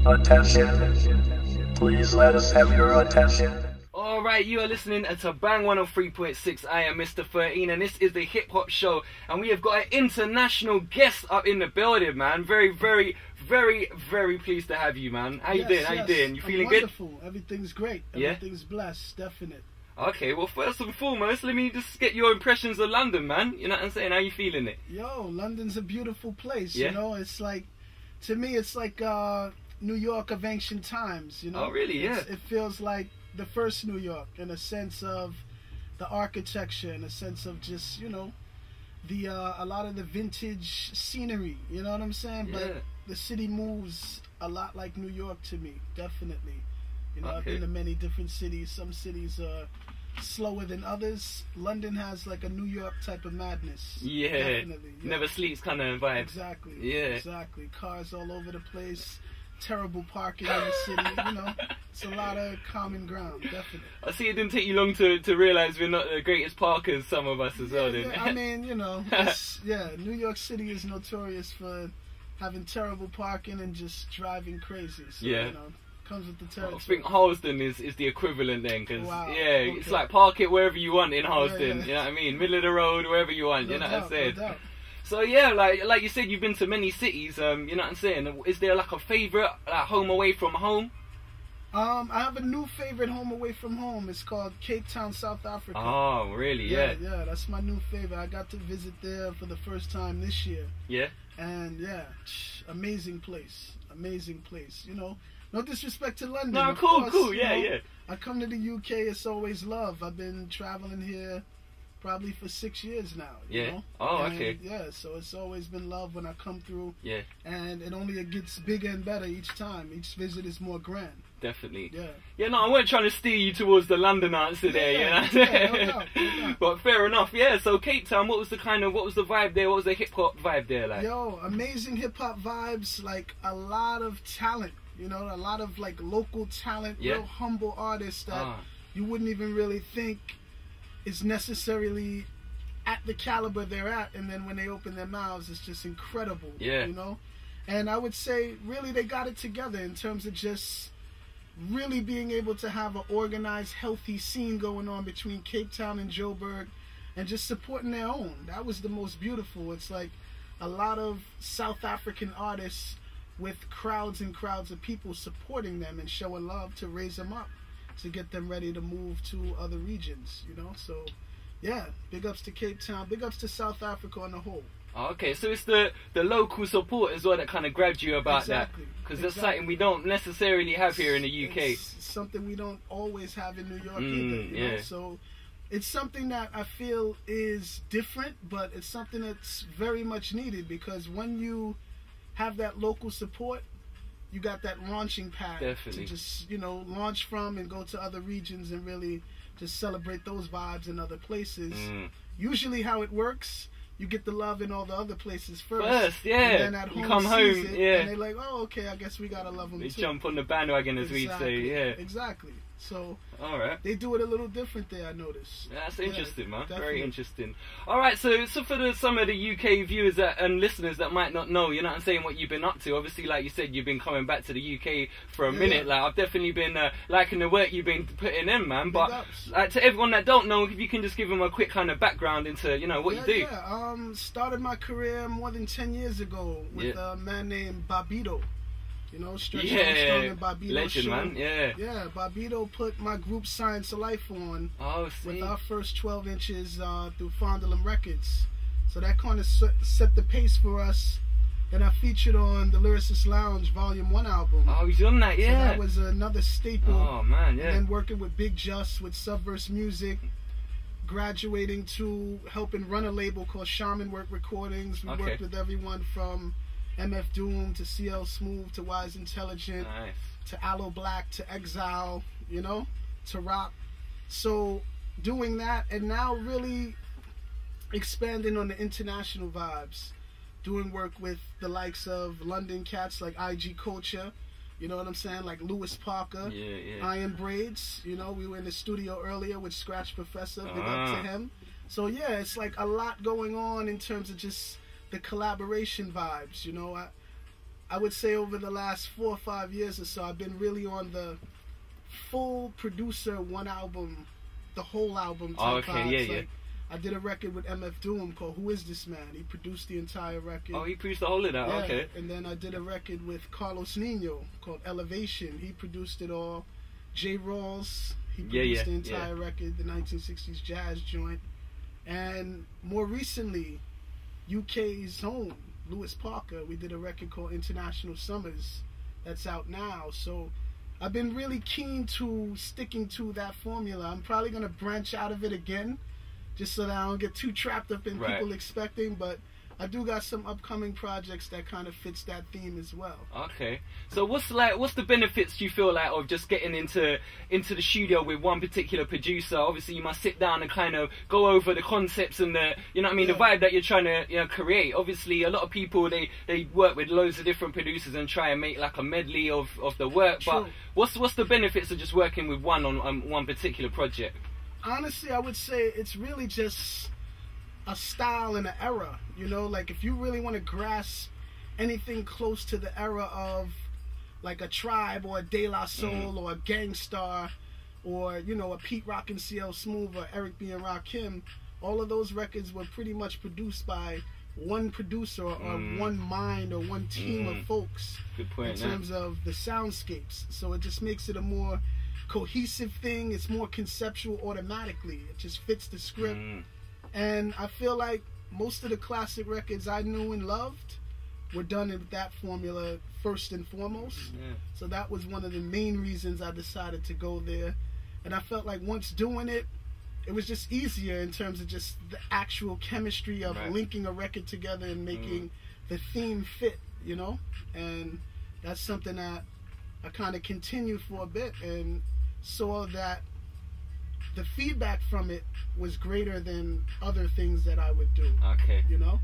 Attention. Please let us have your attention. Alright, you are listening to Bang 103.6. I am Mr. 13 and this is the Hip Hop Show. And we have got an international guest up in the building, man. Very pleased to have you, man. How you doing? How you doing? You feeling good? Wonderful. Everything's great. Everything's blessed. Definite. Okay, well, first and foremost, let me just get your impressions of London, man. You know what I'm saying? How you feeling it? Yo, London's a beautiful place, yeah? You know? It's like, to me, it's like New York of ancient times, you know? Oh, really? Yeah. It feels like the first New York in a sense of the architecture, in a sense of just, you know, the a lot of the vintage scenery, you know what I'm saying? Yeah. But the city moves a lot like New York to me, definitely. You know, Okay. I've been to many different cities. Some cities are slower than others. London has like a New York type of madness. Yeah. Definitely. Yeah. Never sleeps kind of vibe. Exactly. Yeah. Exactly. Cars all over the place. Terrible parking in the city. You know, it's a lot of common ground. Definitely. I see it didn't take you long to realise we're not the greatest parkers, some of us as well, didn't it? I mean, you know, New York City is notorious for having terrible parking and just driving crazy. So, yeah. You know, comes with the territory. I think Harlesden is the equivalent then, because okay. It's like park it wherever you want in Harlesden. Yeah. You know what I mean? Middle of the road, wherever you want. No you know doubt, what I'm saying? no doubt. So yeah, like you said, you've been to many cities. You know what I'm saying? Is there like a favourite, like home away from home? I have a new favorite home away from home. It's called Cape Town, South Africa. Oh, really? Yeah. Yeah, that's my new favorite. I got to visit there for the first time this year. Yeah. And yeah, amazing place. Amazing place. You know, no disrespect to London. No, of cool, course, yeah, you know, yeah. I come to the UK, it's always love. I've been traveling here probably for 6 years now. You know? Oh, and, okay. Yeah, so it's always been love when I come through. Yeah. And it gets bigger and better each time. Each visit is more grand. Definitely. Yeah. Yeah, no, I wasn't trying to steer you towards the London answer there, you know? No doubt. But fair enough, yeah. So Cape Town, what was the vibe there? What was the hip hop vibe there like? Yo, amazing hip hop vibes, like a lot of talent, you know, a lot of like local talent, real humble artists that you wouldn't even really think is necessarily at the caliber they're at, and then when they open their mouths, it's just incredible. Yeah. You know? And I would say really they got it together in terms of just really being able to have an organized, healthy scene going on between Cape Town and Joburg and just supporting their own. That was the most beautiful. It's like a lot of South African artists with crowds and crowds of people supporting them and showing love to raise them up, to get them ready to move to other regions, you know? So, yeah, big ups to Cape Town, big ups to South Africa on the whole. Okay, so it's the local support as well that kind of grabbed you about Exactly. that. Because that's something we don't necessarily have here in the UK. It's something we don't always have in New York either, you know? So it's something that I feel is different, but it's something that's very much needed, because when you have that local support, you got that launching pad to just, you know, launch from and go to other regions and really just celebrate those vibes in other places. Usually how it works, you get the love in all the other places first. Yeah. And then at home you come home, it, yeah. And they're like, oh, okay, I guess we gotta love them too. They jump on the bandwagon, as we'd say, yeah. Exactly. So, alright. They do it a little different there, I noticed. That's interesting, man. Definitely. Very interesting. Alright, so for some of the UK viewers and listeners that might not know, you know what I'm saying, what you've been up to. Obviously, like you said, you've been coming back to the UK for a minute. Like, I've definitely been liking the work you've been putting in, man. But like, to everyone that don't know, if you can just give them a quick kind of background into, you know, what you do. Yeah, started my career more than 10 years ago with a man named Babito. You know, Stretch Armstrong and Babito legend, show. Man. Yeah. Yeah, Babito put my group Science of Life on with our first 12 inches through Fondulum Records. So that kind of set the pace for us. And I featured on the Lyricist Lounge Volume 1 album. Oh, he's on that, yeah. So that was another staple. Oh, man, yeah. And then working with Big Just with Subverse Music. Graduating to helping run a label called Shaman Work Recordings. We worked with everyone from MF Doom to CL Smooth to Wise Intelligent to Aloe Black to Exile, you know, to Rock. So doing that, and now really expanding on the international vibes, doing work with the likes of London cats like IG Culture, you know what I'm saying, like Lewis Parker, Iron Braids, you know, we were in the studio earlier with Scratch Professor, big up to him. So yeah, it's like a lot going on in terms of just the collaboration vibes, you know. I would say over the last 4 or 5 years or so, I've been really on the full producer, one album, the whole album type vibes. Like, I did a record with MF Doom called Who Is This Man? He produced the entire record. Oh, he produced the whole of that? Yeah. Okay. And then I did a record with Carlos Nino called Elevation. He produced it all. J. Rawls, he produced the entire record, the 1960s jazz joint. And more recently, UK's own Lewis Parker, we did a record called International Summers that's out now. So I've been really keen to sticking to that formula. I'm probably going to branch out of it again, just so that I don't get too trapped up in people expecting, but I do got some upcoming projects that kind of fits that theme as well. Okay. So what's the benefits you feel like of just getting into the studio with one particular producer? Obviously you must sit down and kind of go over the concepts and the, you know what I mean, the vibe that you're trying to, you know, create. Obviously a lot of people, they work with loads of different producers and try and make like a medley of the work. True. But what's the benefits of just working with one on one particular project? Honestly, I would say it's really just a style and an era, you know, like if you really want to grasp anything close to the era of like a Tribe or a De La Soul or a Gangstar or, you know, a Pete Rock and CL Smooth or Eric B and Rakim, all of those records were pretty much produced by one producer or one mind or one team of folks. Good point, in terms of the soundscapes. So it just makes it a more cohesive thing. It's more conceptual automatically. It just fits the script. And I feel like most of the classic records I knew and loved were done in that formula first and foremost. So that was one of the main reasons I decided to go there. And I felt like once doing it, it was just easier in terms of just the actual chemistry of linking a record together and making the theme fit, you know? And that's something that I kind of continued for a bit and saw that the feedback from it was greater than other things that I would do. Okay. You know?